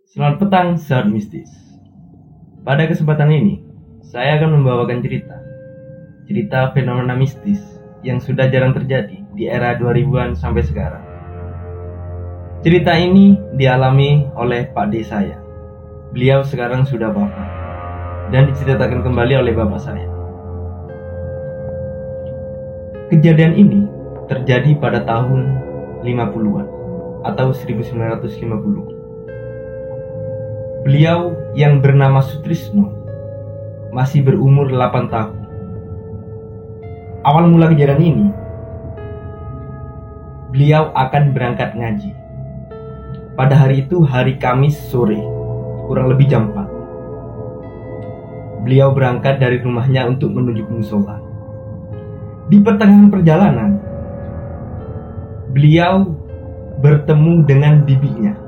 Selamat petang, sahabat mistis. Pada kesempatan ini, saya akan membawakan cerita fenomena mistis yang sudah jarang terjadi di era 2000-an sampai sekarang. Cerita ini dialami oleh Pak D saya. Beliau sekarang sudah wafat dan diceritakan kembali oleh bapak saya. Kejadian ini terjadi pada tahun 50-an atau 1950. Beliau yang bernama Sutrisno masih berumur 8 tahun. Awal mula kejadian ini, beliau akan berangkat ngaji. Pada hari itu hari Kamis sore, kurang lebih jam 4. Beliau berangkat dari rumahnya untuk menuju ke musola. Di pertengahan perjalanan, beliau bertemu dengan bibinya.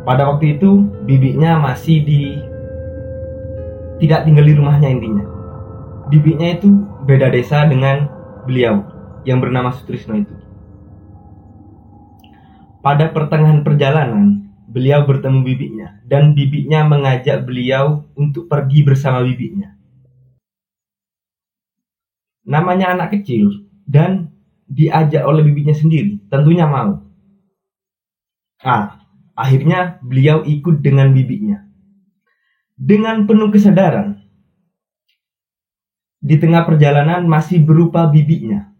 Pada waktu itu bibinya masih tidak tinggal di rumahnya intinya. Bibinya itu beda desa dengan beliau yang bernama Sutrisno itu. Pada pertengahan perjalanan, beliau bertemu bibinya dan bibinya mengajak beliau untuk pergi bersama bibinya. Namanya anak kecil dan diajak oleh bibinya sendiri, tentunya mau. Akhirnya beliau ikut dengan bibinya. Dengan penuh kesadaran, di tengah perjalanan masih berupa bibinya.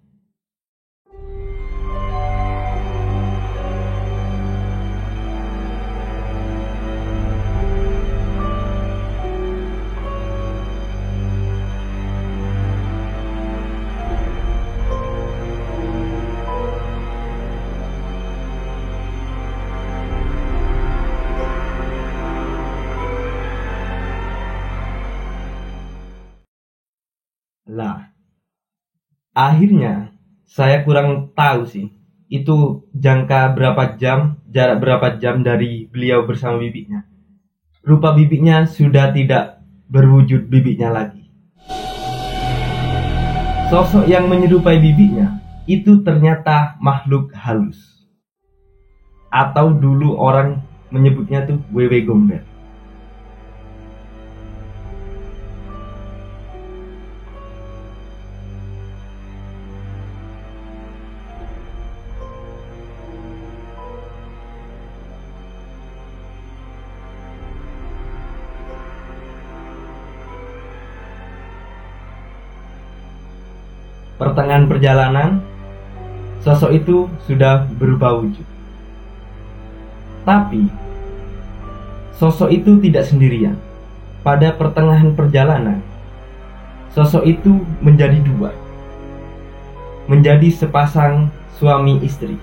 Akhirnya saya kurang tahu sih itu jarak berapa jam dari beliau bersama bibinya. Rupa bibinya sudah tidak berwujud bibinya lagi. Sosok yang menyerupai bibinya itu ternyata makhluk halus, atau dulu orang menyebutnya tuh wewe gombel. Pertengahan perjalanan, sosok itu sudah berubah wujud. Tapi, sosok itu tidak sendirian. Pada pertengahan perjalanan, sosok itu menjadi dua. Menjadi sepasang suami istri.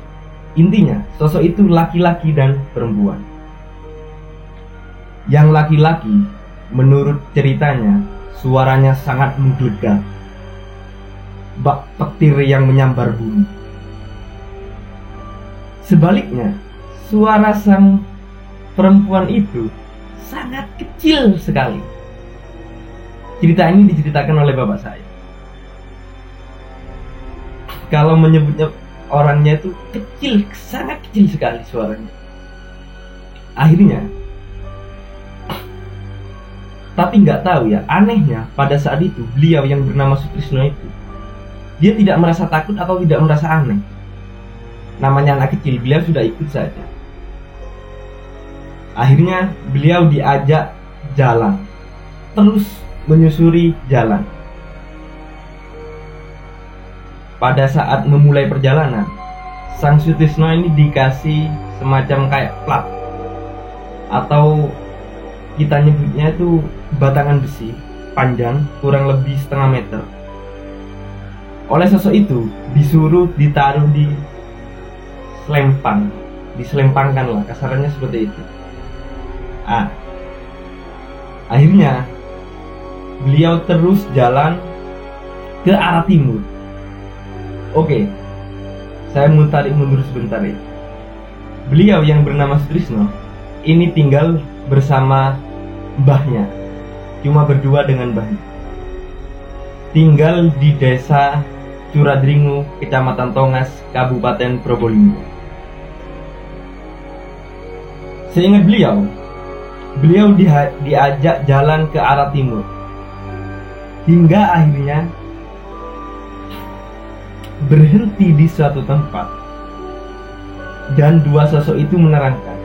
Intinya, sosok itu laki-laki dan perempuan. Yang laki-laki, menurut ceritanya, suaranya sangat menggelegar. Bak petir yang menyambar bumi. Sebaliknya, suara sang perempuan itu sangat kecil sekali. Cerita ini diceritakan oleh bapak saya. Kalau menyebutnya orangnya itu kecil, sangat kecil sekali suaranya. Akhirnya, tapi nggak tahu ya, anehnya pada saat itu beliau yang bernama Sutrisno itu, dia tidak merasa takut atau tidak merasa aneh. Namanya anak kecil, beliau sudah ikut saja. Akhirnya beliau diajak jalan, terus menyusuri jalan. Pada saat memulai perjalanan, sang Sutrisno ini dikasih semacam kayak plat, atau kita nyebutnya itu batangan besi panjang kurang lebih setengah meter. Oleh sosok itu disuruh ditaruh di selempang, diselempangkan lah, kasarannya seperti itu. Akhirnya beliau terus jalan ke arah timur. Oke, saya mau tarik mundur sebentar ya. Beliau yang bernama Sutrisno ini tinggal bersama mbahnya, cuma berdua dengan mbahnya. Tinggal di desa Curadringu, Kecamatan Tongas, Kabupaten Probolinggo. Seingat beliau, beliau diajak jalan ke arah timur, hingga akhirnya berhenti di suatu tempat, dan dua sosok itu menerangkan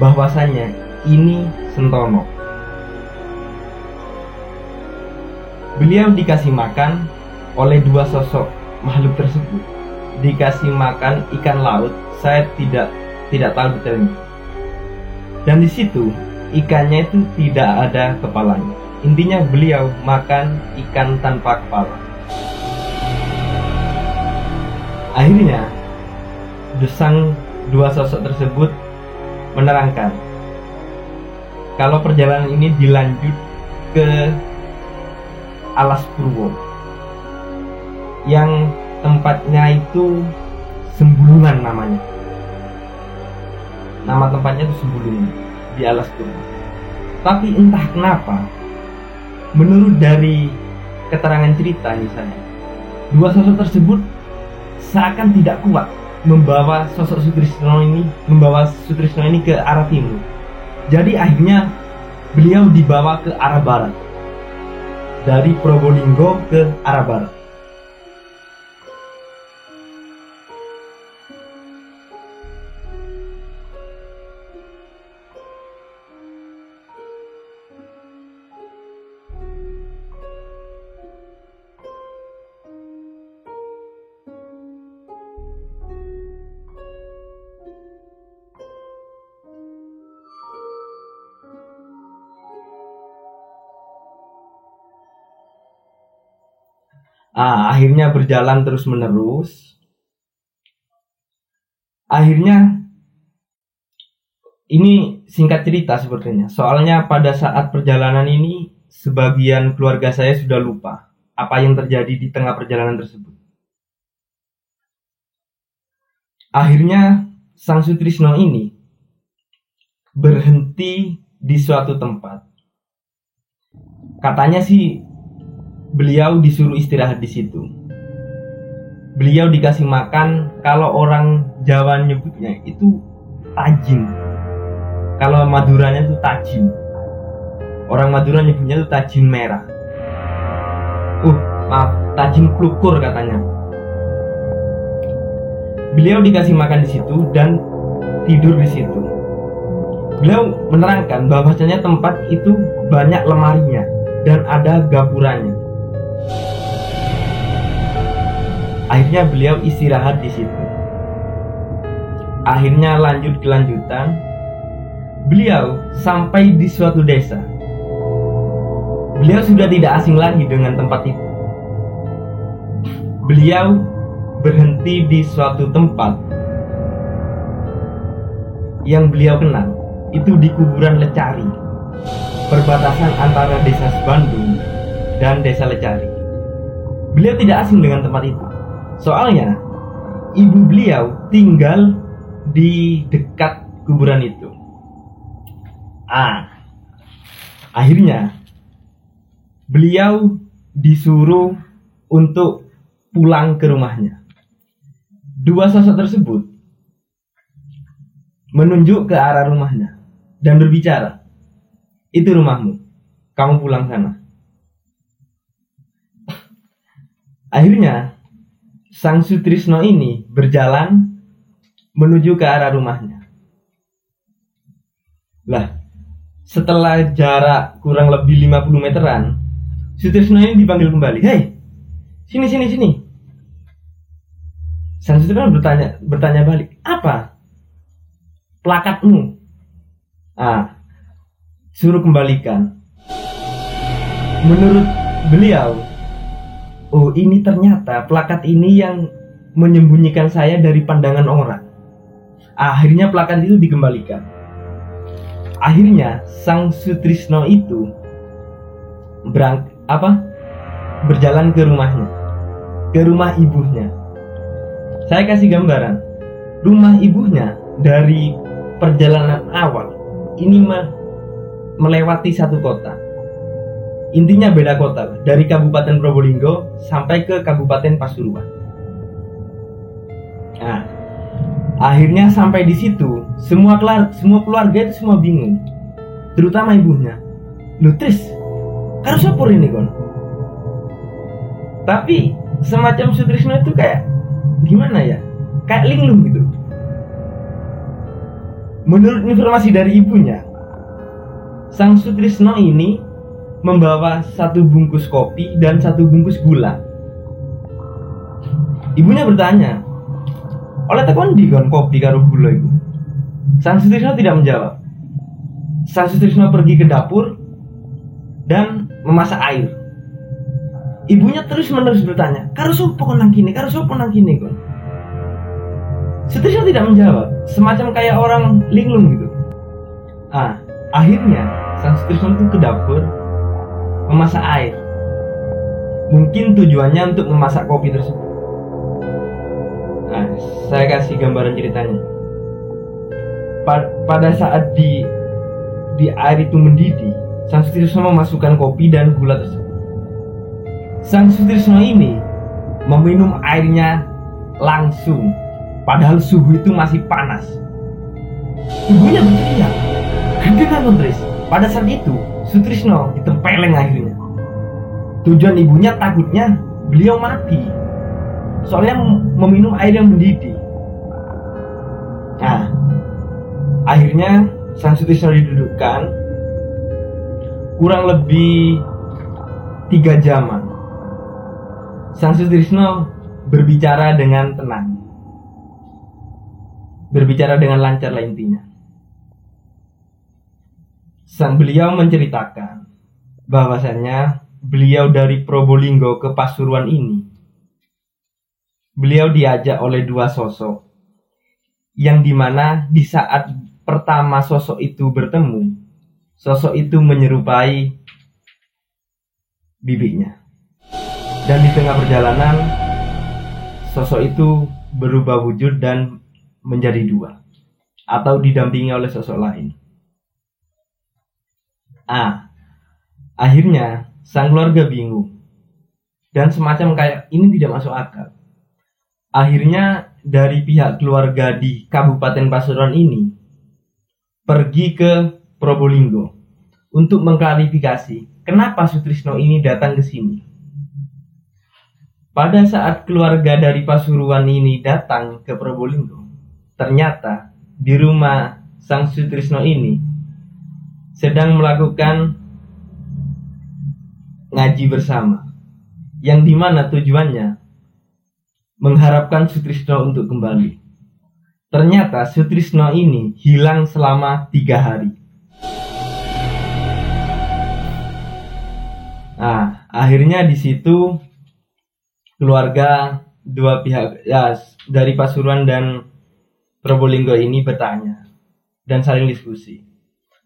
bahwasanya ini Sentono. Beliau dikasih makan oleh dua sosok makhluk tersebut, dikasih makan ikan laut. Saya tidak tahu detailnya. Dan di situ ikannya itu tidak ada kepalanya. Intinya beliau makan ikan tanpa kepala. Akhirnya dua sosok tersebut menerangkan kalau perjalanan ini dilanjut ke Alas Purwo, yang tempatnya itu Sembulungan namanya. Nama tempatnya itu Sembulungan di Alas Purwo. Tapi entah kenapa, menurut dari keterangan cerita misalnya, dua sosok tersebut seakan tidak kuat membawa Sutrisno ini ke arah timur. Jadi akhirnya beliau dibawa ke arah barat, dari Probolinggo ke arah barat. Akhirnya berjalan terus menerus. Akhirnya ini singkat cerita sepertinya. Soalnya pada saat perjalanan ini sebagian keluarga saya sudah lupa apa yang terjadi di tengah perjalanan tersebut. Akhirnya Sang Sutrisno ini berhenti di suatu tempat. Katanya sih beliau disuruh istirahat di situ. Beliau dikasih makan, kalau orang Jawa nyebutnya itu tajin. Kalau Maduranya itu tajin. Orang Madura nyebutnya itu tajin merah. Tajin klukur katanya. Beliau dikasih makan di situ dan tidur di situ. Beliau menerangkan bahwasanya tempat itu banyak lemarinya dan ada gapurannya. Akhirnya beliau istirahat di situ. Akhirnya kelanjutan, beliau sampai di suatu desa. Beliau sudah tidak asing lagi dengan tempat itu. Beliau berhenti di suatu tempat yang beliau kenal. Itu di kuburan Lecari, perbatasan antara desa Sebandung dan desa Lecari. Beliau tidak asing dengan tempat itu. Soalnya ibu beliau tinggal di dekat kuburan itu. Akhirnya beliau disuruh untuk pulang ke rumahnya. Dua sosok tersebut menunjuk ke arah rumahnya dan berbicara, "Itu rumahmu, kamu pulang sana." Akhirnya Sang Sutrisno ini berjalan menuju ke arah rumahnya. Lah, setelah jarak kurang lebih 50 meteran, Sutrisno ini dipanggil kembali. "Hei, sini. Sang Sutrisno bertanya balik, "Apa? Plakatmu?" Suruh kembalikan. Menurut beliau, ini ternyata plakat ini yang menyembunyikan saya dari pandangan orang. Akhirnya plakat itu dikembalikan. Akhirnya Sang Sutrisno itu berjalan ke rumahnya, ke rumah ibunya. Saya kasih gambaran. Rumah ibunya dari perjalanan awal ini melewati satu kota. Intinya beda kota, dari Kabupaten Probolinggo sampai ke Kabupaten Pasuruan. Akhirnya sampai di situ, semua keluarga itu semua bingung. terutama ibunya. Lu Tris, karo sopor ini kon. Tapi semacam Sutrisno itu kayak gimana ya? Kayak linglung gitu. Menurut informasi dari ibunya, sang Sutrisno ini membawa 1 bungkus kopi dan 1 bungkus gula. Ibunya bertanya, oleh tekon di kon kopi karo gula itu? Sang Sutrisno tidak menjawab. Sang Sutrisno pergi ke dapur dan memasak air. Ibunya terus-menerus bertanya, karo sopo kon nang kene, karo sopo nang kene kon? Sutrisno tidak menjawab, semacam kayak orang linglung gitu. Akhirnya sang Sutrisno itu ke dapur memasak air. Mungkin tujuannya untuk memasak kopi tersebut. Saya kasih gambaran ceritanya. Pada saat di air itu mendidih, sang Sutrisno memasukkan kopi dan gula tersebut. Sang Sutrisno ini meminum airnya langsung, padahal suhu itu masih panas. Ibunya berteriak, "Gendenan Tris!" Pada saat itu, Sutrisno ditempeleng akhirnya. Tujuan ibunya takutnya beliau mati, soalnya meminum air yang mendidih. Akhirnya sang Sutrisno didudukkan kurang lebih 3 jaman. Sang Sutrisno berbicara dengan tenang, berbicara dengan lancar lah intinya. Beliau menceritakan bahwasannya beliau dari Probolinggo ke Pasuruan ini, beliau diajak oleh 2 sosok, yang dimana di saat pertama sosok itu bertemu, sosok itu menyerupai bibinya. Dan di tengah perjalanan, sosok itu berubah wujud dan menjadi 2, atau didampingi oleh sosok lain. Akhirnya sang keluarga bingung dan semacam kayak ini tidak masuk akal. Akhirnya dari pihak keluarga di Kabupaten Pasuruan ini pergi ke Probolinggo untuk mengklarifikasi kenapa Sutrisno ini datang ke sini. Pada saat keluarga dari Pasuruan ini datang ke Probolinggo, ternyata di rumah sang Sutrisno ini sedang melakukan ngaji bersama, yang dimana tujuannya mengharapkan Sutrisno untuk kembali. Ternyata Sutrisno ini hilang selama 3 hari. Akhirnya di situ keluarga 2 pihak dari Pasuruan dan Probolinggo ini bertanya dan saling diskusi,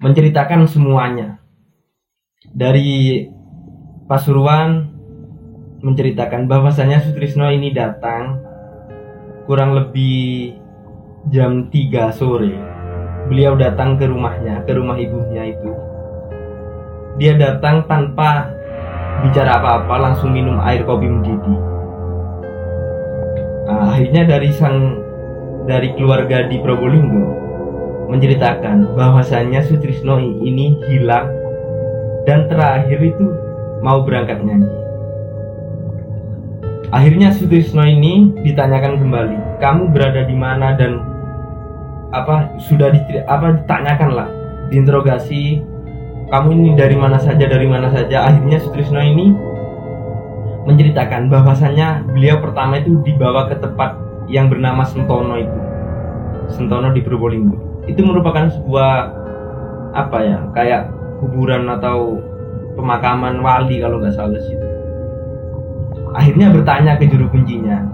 menceritakan semuanya. Dari Pasuruan menceritakan bahwasanya Sutrisno ini datang kurang lebih jam 3 sore. Beliau datang ke rumahnya, ke rumah ibunya itu. Dia datang tanpa bicara apa-apa, langsung minum air kopi mendidih. Akhirnya dari keluarga di Probolinggo menceritakan bahwasanya Sutrisno ini hilang dan terakhir itu mau berangkat ngaji. Akhirnya Sutrisno ini ditanyakan kembali, kamu berada di mana dan ditanyakan lah, diinterogasi, kamu ini dari mana saja. Akhirnya Sutrisno ini menceritakan bahwasanya beliau pertama itu dibawa ke tempat yang bernama Sentono itu, Sentono di Probolinggo. Itu merupakan sebuah kayak kuburan atau pemakaman wali kalau nggak salah sih. Akhirnya bertanya ke juru kuncinya,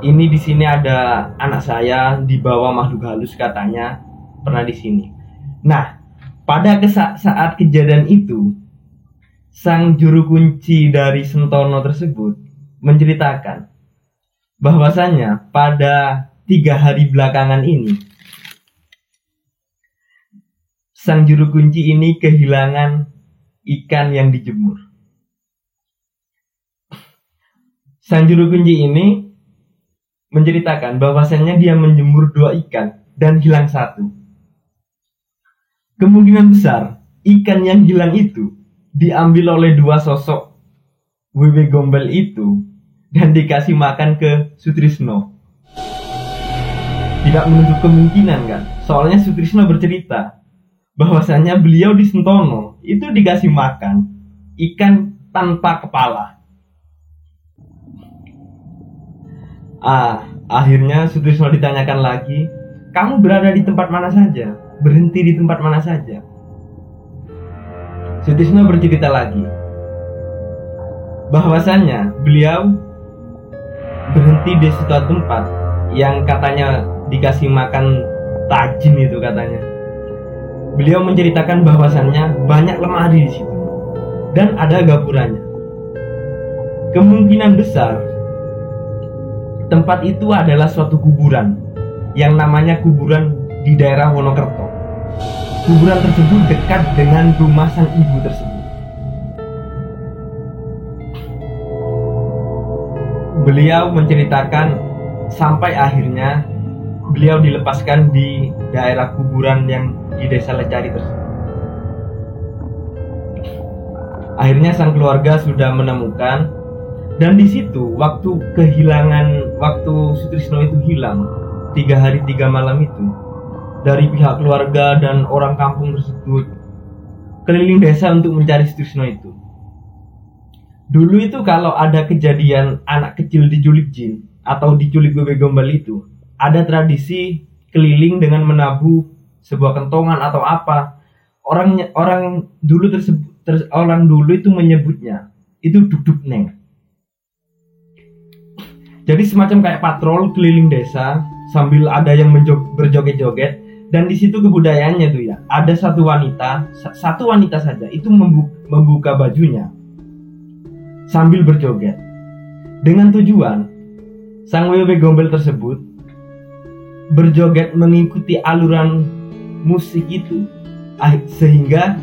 ini di sini ada anak saya dibawa makhluk halus, katanya pernah di sini. Nah, pada saat kejadian itu, sang juru kunci dari Sentono tersebut menceritakan bahwasanya pada 3 hari belakangan ini, sang juru kunci ini kehilangan ikan yang dijemur. Sang juru kunci ini menceritakan bahwasanya dia menjemur 2 ikan dan hilang 1. kemungkinan besar ikan yang hilang itu diambil oleh dua sosok Wewe Gombel itu dan dikasih makan ke Sutrisno. Tidak menutup kemungkinan kan, soalnya Sutrisno bercerita bahwasanya beliau di Sentono itu dikasih makan ikan tanpa kepala. Akhirnya Sutrisno ditanyakan lagi, kamu berada di tempat mana saja? Berhenti di tempat mana saja? Sutrisno bercerita lagi bahwasanya beliau berhenti di suatu tempat yang katanya dikasih makan tajin itu katanya. Beliau menceritakan bahwasannya banyak lemari di situ dan ada gapurannya. Kemungkinan besar tempat itu adalah suatu kuburan yang namanya kuburan di daerah Wonokerto. Kuburan tersebut dekat dengan rumah sang ibu tersebut. Beliau menceritakan sampai akhirnya beliau dilepaskan di daerah kuburan yang di desa Lecari tersebut. Akhirnya sang keluarga sudah menemukan, dan di situ waktu Sutrisno itu hilang 3 hari 3 malam itu, dari pihak keluarga dan orang kampung tersebut keliling desa untuk mencari Sutrisno itu. Dulu itu kalau ada kejadian anak kecil diculik jin atau diculik Wewe Gombel itu, ada tradisi keliling dengan menabuh sebuah kentongan atau apa. Orang dulu itu menyebutnya itu duduk neng. Jadi semacam kayak patrol keliling desa sambil ada yang berjoget-joget, dan di situ kebudayaannya tuh ya, ada satu wanita saja itu membuka bajunya sambil berjoget dengan tujuan sang Wewe Gombel tersebut berjoget mengikuti aluran musik itu, sehingga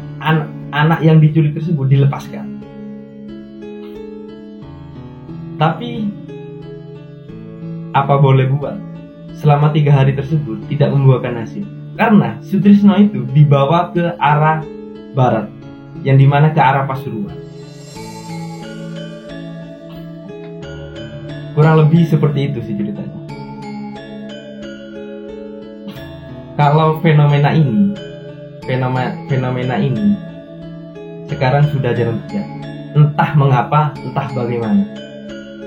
anak yang diculik tersebut dilepaskan. Tapi apa boleh buat, selama 3 hari tersebut tidak membuahkan hasil, karena Sutrisno itu dibawa ke arah barat, yang dimana ke arah Pasuruan. Kurang lebih seperti itu sih ceritanya. Kalau fenomena ini sekarang sudah jarang terjadi. Entah mengapa, entah bagaimana.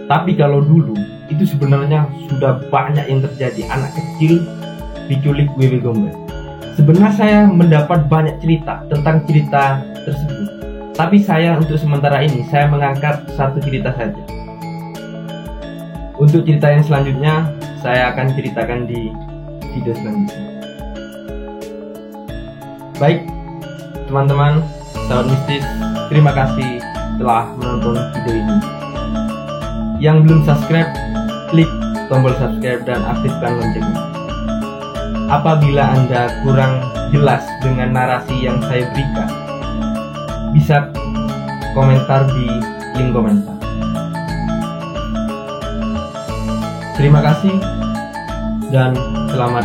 Tapi kalau dulu itu sebenarnya sudah banyak yang terjadi, anak kecil diculik Wewe Gombel. Sebenarnya saya mendapat banyak cerita tentang cerita tersebut, tapi saya untuk sementara ini saya mengangkat satu cerita saja. Untuk cerita yang selanjutnya saya akan ceritakan di video selanjutnya. Baik teman-teman, sahabat mistis, terima kasih telah menonton video ini. Yang belum subscribe, klik tombol subscribe dan aktifkan loncengnya. Apabila Anda kurang jelas dengan narasi yang saya berikan, bisa komentar di link komentar. Terima kasih dan selamat